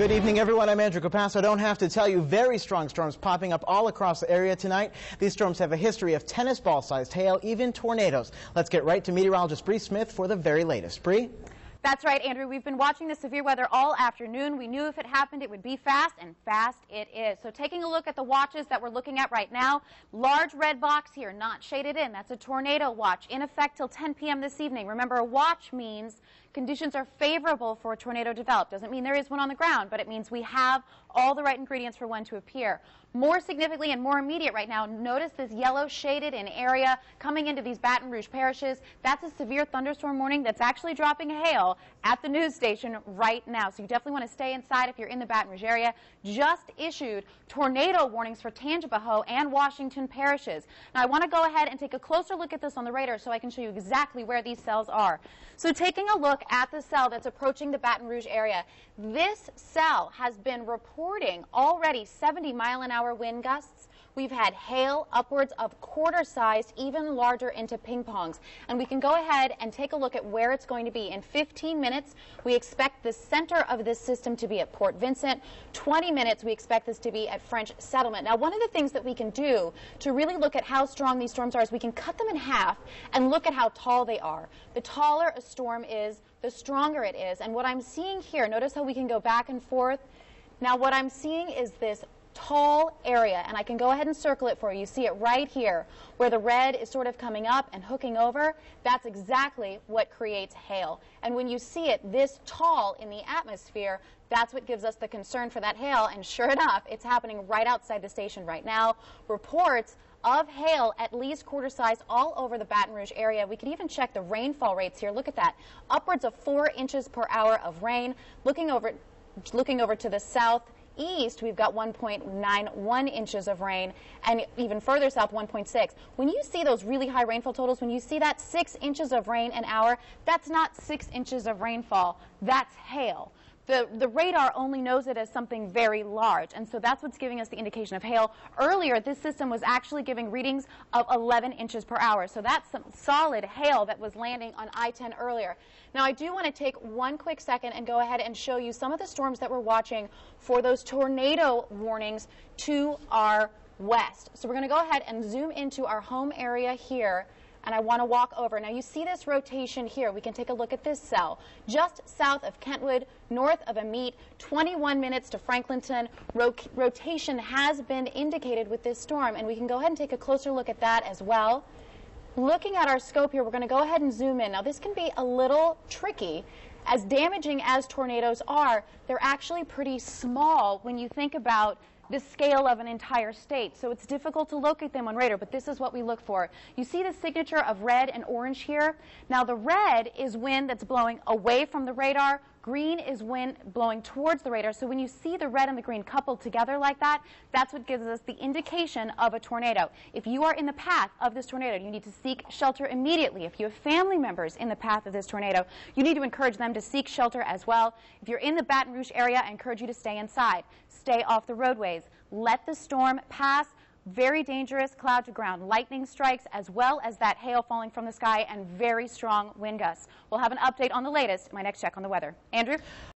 Good evening, everyone. I'm Andrew Capasso. I don't have to tell you, very strong storms popping up all across the area tonight. These storms have a history of tennis ball-sized hail, even tornadoes. Let's get right to meteorologist Bree Smith for the very latest. Bree? That's right, Andrew. We've been watching the severe weather all afternoon. We knew if it happened, it would be fast, and fast it is. So taking a look at the watches that we're looking at right now, large red box here, not shaded in. That's a tornado watch in effect till 10 p.m. this evening. Remember, a watch means conditions are favorable for a tornado to develop. Doesn't mean there is one on the ground, but it means we have all the right ingredients for one to appear. More significantly and more immediate right now, notice this yellow shaded in area coming into these Baton Rouge parishes. That's a severe thunderstorm warning that's actually dropping hail at the news station right now. So you definitely want to stay inside if you're in the Baton Rouge area. Just issued tornado warnings for Tangipahoa and Washington parishes. Now I want to go ahead and take a closer look at this on the radar so I can show you exactly where these cells are. So taking a look at the cell that's approaching the Baton Rouge area, this cell has been reporting already 70-mile-an-hour wind gusts. We've had hail upwards of quarter-sized, even larger into ping-pongs. And we can go ahead and take a look at where it's going to be. In 15 minutes, we expect the center of this system to be at Port Vincent. 20 minutes, we expect this to be at French Settlement. Now, one of the things that we can do to really look at how strong these storms are is we can cut them in half and look at how tall they are. The taller a storm is, the stronger it is. And what I'm seeing here, notice how we can go back and forth. Now, what I'm seeing is this tall area, and I can go ahead and circle it for you. You see it right here where the red is sort of coming up and hooking over. That's exactly what creates hail. And when you see it this tall in the atmosphere, that's what gives us the concern for that hail. And sure enough, it's happening right outside the station right now. Reports of hail at least quarter-sized all over the Baton Rouge area. We can even check the rainfall rates here. Look at that. Upwards of 4 inches per hour of rain. Looking over to the southeast, we've got 1.91 inches of rain, and even further south, 1.6. When you see those really high rainfall totals, when you see that 6 inches of rain an hour, that's not 6 inches of rainfall. That's hail. The radar only knows it as something very large, and so that's what's giving us the indication of hail. Earlier, this system was actually giving readings of 11 inches per hour, so that's some solid hail that was landing on I-10 earlier. Now, I do want to take one quick second and go ahead and show you some of the storms that we're watching for those tornado warnings to our west. So we're going to go ahead and zoom into our home area here. And I want to walk over. Now, you see this rotation here. We can take a look at this cell. Just south of Kentwood, north of Amite, 21 minutes to Franklinton. Rotation has been indicated with this storm, and we can go ahead and take a closer look at that as well. Looking at our scope here, we're going to go ahead and zoom in. Now, this can be a little tricky. As damaging as tornadoes are, they're actually pretty small when you think about the scale of an entire state. So it's difficult to locate them on radar, but this is what we look for. You see the signature of red and orange here? Now the red is wind that's blowing away from the radar. Green is wind blowing towards the radar. So when you see the red and the green coupled together like that, that's what gives us the indication of a tornado. If you are in the path of this tornado, you need to seek shelter immediately. If you have family members in the path of this tornado, you need to encourage them to seek shelter as well. If you're in the Baton Rouge area, I encourage you to stay inside. Stay off the roadways. Let the storm pass. Very dangerous cloud to ground lightning strikes, as well as that hail falling from the sky and very strong wind gusts. We'll have an update on the latest in my next check on the weather. Andrew?